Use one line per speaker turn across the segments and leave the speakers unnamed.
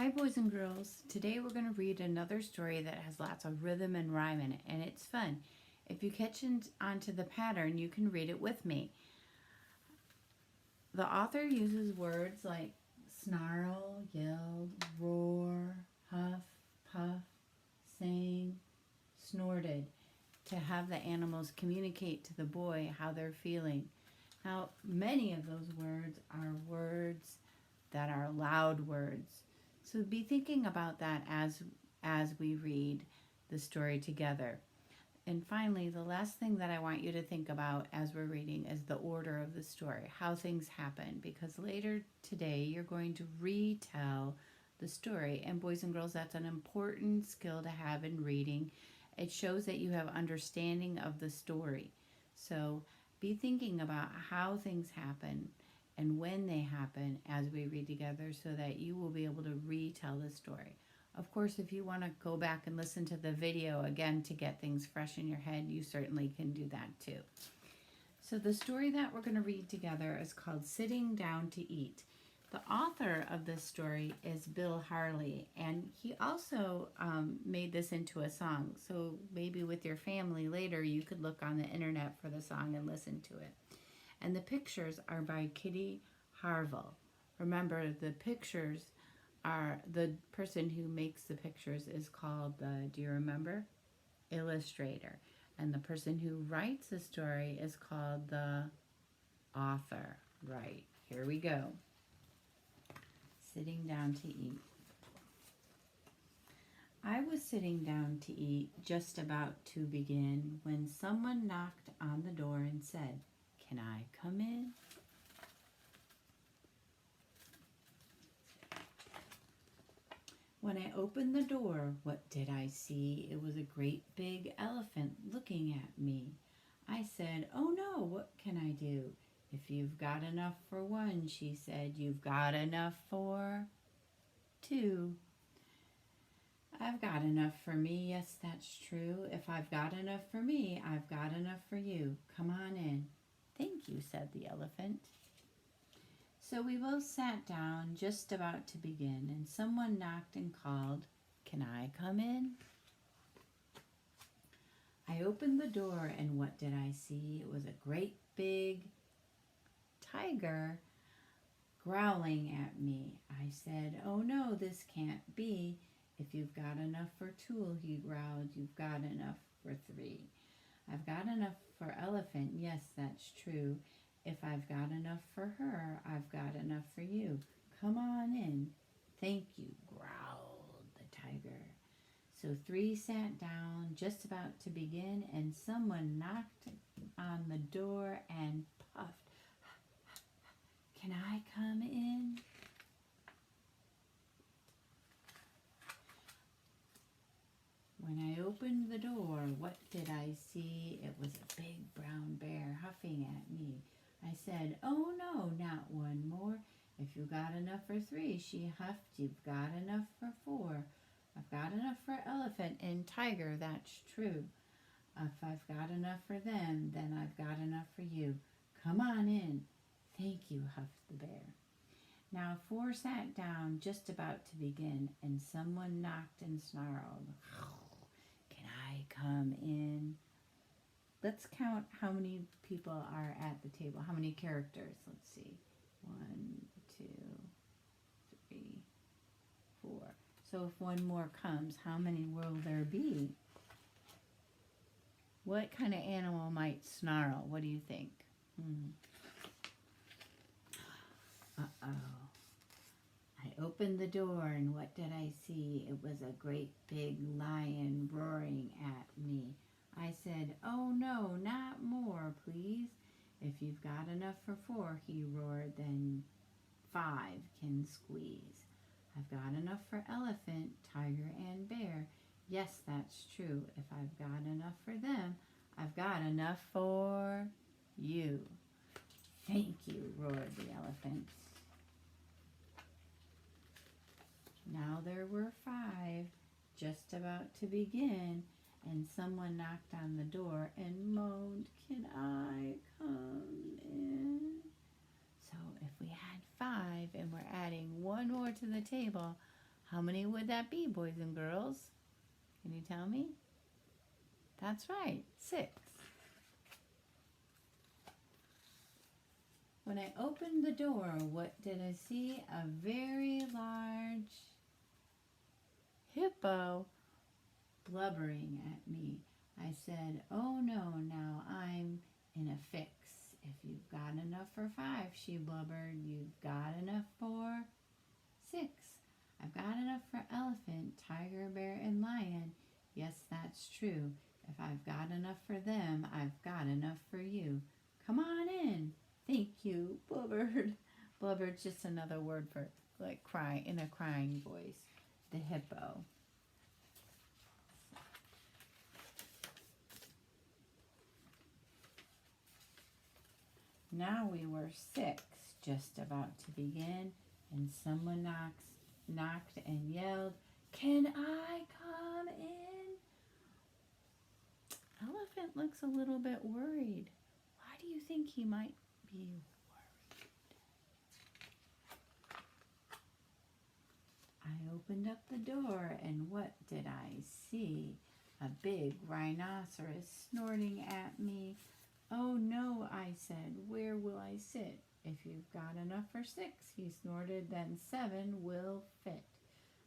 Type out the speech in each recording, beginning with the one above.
Hi, boys and girls. Today we're going to read another story that has lots of rhythm and rhyme in it, and it's fun. If you catch onto the pattern, you can read it with me. The author uses words like snarl, yelled, roar, huff, puff, sang, snorted to have the animals communicate to the boy how they're feeling. Now, many of those words are words that are loud words. So be thinking about that as we read the story together. And finally, the last thing that I want you to think about as we're reading is the order of the story, how things happen, because later today you're going to retell the story. And boys and girls, that's an important skill to have in reading. It shows that you have understanding of the story. So be thinking about how things happen and when they happen as we read together so that you will be able to retell the story. Of course, if you want to go back and listen to the video again to get things fresh in your head, you certainly can do that too. So the story that we're going to read together is called Sitting Down to Eat. The author of this story is Bill Harley, and he also made this into a song. So maybe with your family later, you could look on the internet for the song and listen to it. And the pictures are by Kitty Harville. Remember, the pictures are, the person who makes the pictures is called the, do you remember? Illustrator. And the person who writes the story is called the author. Right, here we go. Sitting down to eat. I was sitting down to eat, just about to begin, when someone knocked on the door and said, "Can I come in?" When I opened the door, what did I see? It was a great big elephant looking at me. I said, "Oh no, what can I do?" "If you've got enough for one," she said, "you've got enough for two." "I've got enough for me, yes, that's true. If I've got enough for me, I've got enough for you. Come on in." "Thank you," said the elephant. So we both sat down, just about to begin, and someone knocked and called, "Can I come in?" I opened the door, and what did I see? It was a great big tiger growling at me. I said, "Oh no, this can't be." "If you've got enough for two," he growled, "you've got enough for three." "I've got enough for elephant, yes, that's true. If I've got enough for her, I've got enough for you. Come on in." "Thank you," growled the tiger. So three sat down, just about to begin, and someone knocked on the door and puffed. "Can I come in?" When I opened the door, what did I see? It was a big brown bear huffing at me. I said, "Oh no, not one more." "If you got enough for three," she huffed, "you've got enough for four." "I've got enough for elephant and tiger, that's true. If I've got enough for them, then I've got enough for you. Come on in." "Thank you," huffed the bear. Now four sat down, just about to begin, and someone knocked and snarled, "Can I come in?" Let's count how many people are at the table. How many characters? Let's see. 1, 2, 3, 4. So if one more comes, how many will there be? What kind of animal might snarl? What do you think? Uh-oh. I opened the door, and what did I see? It was a great big lion roaring at me. I said, "Oh no, not more, please." "If you've got enough for four," he roared, "then five can squeeze." "I've got enough for elephant, tiger, and bear." "Yes, that's true. If I've got enough for them, I've got enough for you." "Thank you," roared the elephant. Now there were five, just about to begin, and someone knocked on the door and moaned, "Can I come in?" So if we had five and we're adding one more to the table, How many would that be, boys and girls? Can you tell me? That's right, 6. When I opened the door, what did I see? A very large hippo blubbering at me. I said, "Oh no, now I'm in a fix. If you've got enough for 5, she blubbered. You've got enough for 6. I've got enough for elephant, tiger, bear, and lion. Yes, that's true. If I've got enough for them, I've got enough for you. Come on in. Thank you, blubbered." Blubbered's just another word for like cry in a crying voice. The hippo. Now we were 6, just about to begin, and someone knocked and yelled, "Can I come in?" Elephant looks a little bit worried. Why do you think he might be worried? I opened up the door, and what did I see? A big rhinoceros snorting at me. "Oh no," I said, "where will I sit?" "If you've got enough for 6, he snorted, "then 7 will fit.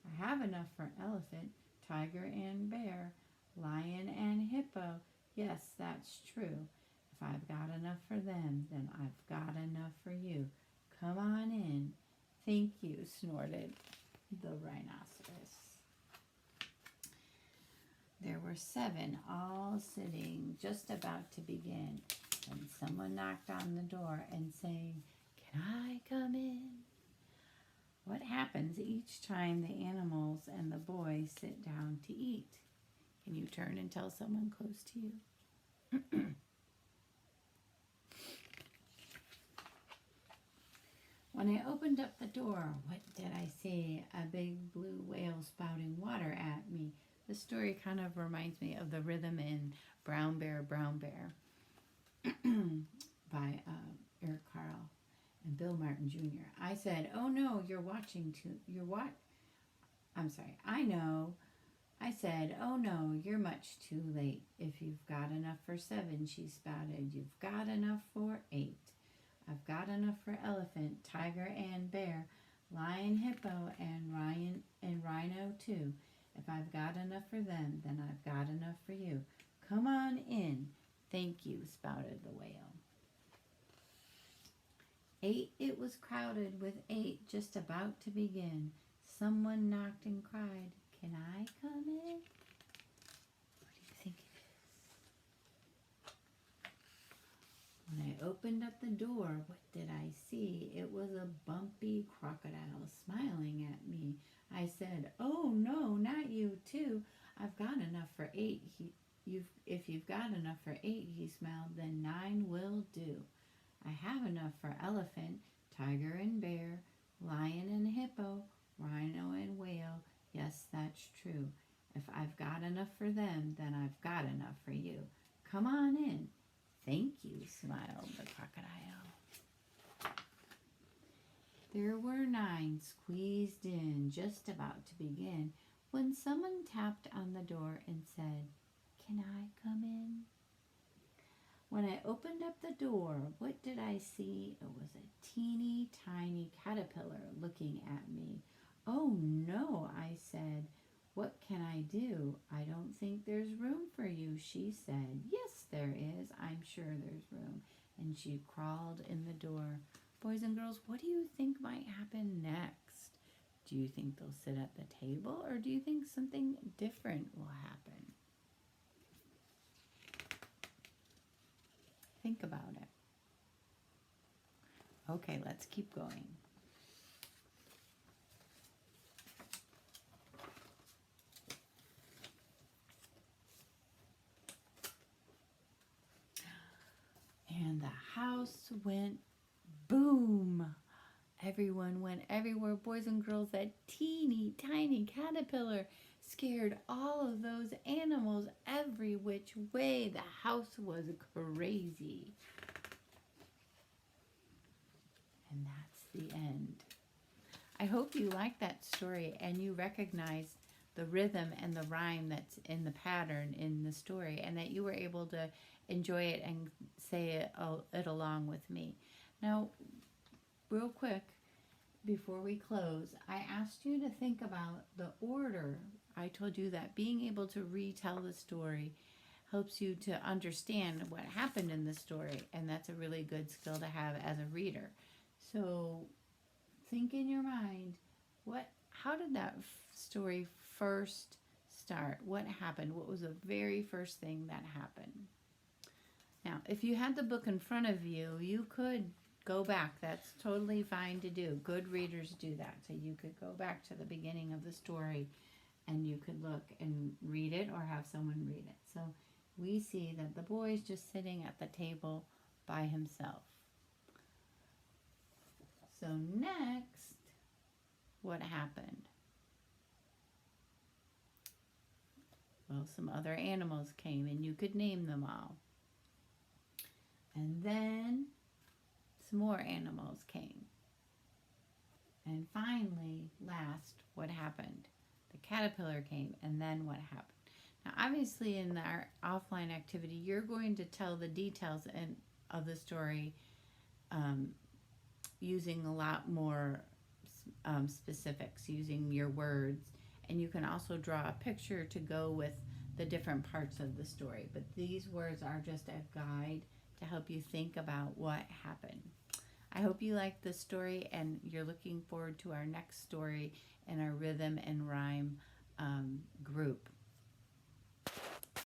I have enough for elephant, tiger, and bear, lion, and hippo. Yes, that's true. If I've got enough for them, then I've got enough for you. Come on in." "Thank you," snorted the rhinoceros. There were 7 all sitting, just about to begin, and someone knocked on the door and saying, "Can I come in?" What happens each time the animals and the boys sit down to eat? Can you turn and tell someone close to you? When I opened up the door, what did I see? A big blue whale spouting water at me. The story kind of reminds me of the rhythm in Brown Bear, Brown Bear by Eric Carle and Bill Martin Jr. I said, "Oh no, I know." I said, "Oh no, you're much too late. If you've got enough for 7, she spouted, you've got enough for 8. I've got enough for elephant, tiger, and bear, lion, hippo, and rhino too. If I've got enough for them, then I've got enough for you. Come on in." "Thank you," spouted the whale. 8, it was crowded with 8, just about to begin. Someone knocked and cried, "Can I come in?" What do you think it is? When I opened up the door, what did I see? It was a bumpy crocodile smiling at me. I said, "Oh no, not you too. I've got enough for 8. If you've got enough for 8, he smiled, "then 9 will do. I have enough for elephant, tiger, and bear, lion and hippo, rhino and whale. Yes, that's true. If I've got enough for them, then I've got enough for you. Come on in." "Thank you," smiled the crocodile. There were 9 squeezed in, just about to begin, when someone tapped on the door and said, "Can I come in?" When I opened up the door, what did I see? It was a teeny tiny caterpillar looking at me. "Oh no," I said. "What can I do?" "I don't think there's room for you," she said. "Yes, there is. I'm sure there's room." And she crawled in the door. Boys and girls, what do you think might happen next? Do you think they'll sit at the table, or do you think something different will happen? Think about it. Okay, let's keep going. And the house went boom. Everyone went everywhere. Boys and girls, that teeny tiny caterpillar scared all of those animals every which way. The house was crazy. And that's the end. I hope you like that story and you recognize the rhythm and the rhyme that's in the pattern in the story, and that you were able to enjoy it and say it along with me. Now, real quick, before we close, I asked you to think about the order. I told you that being able to retell the story helps you to understand what happened in the story, and that's a really good skill to have as a reader. So think in your mind, how did that story first start? What happened? What was the very first thing that happened? Now, if you had the book in front of you, you could go back. That's totally fine to do. Good readers do that. So you could go back to the beginning of the story and you could look and read it or have someone read it. So we see that the boy's just sitting at the table by himself. So next, what happened? Well, some other animals came and you could name them all. And then some more animals came. And finally, last, what happened? The caterpillar came, and then what happened? Now, obviously, in our offline activity, you're going to tell the details of the story using a lot more specifics, using your words. And you can also draw a picture to go with the different parts of the story. But these words are just a guide to help you think about what happened. I hope you liked this story and you're looking forward to our next story in our rhythm and rhyme group.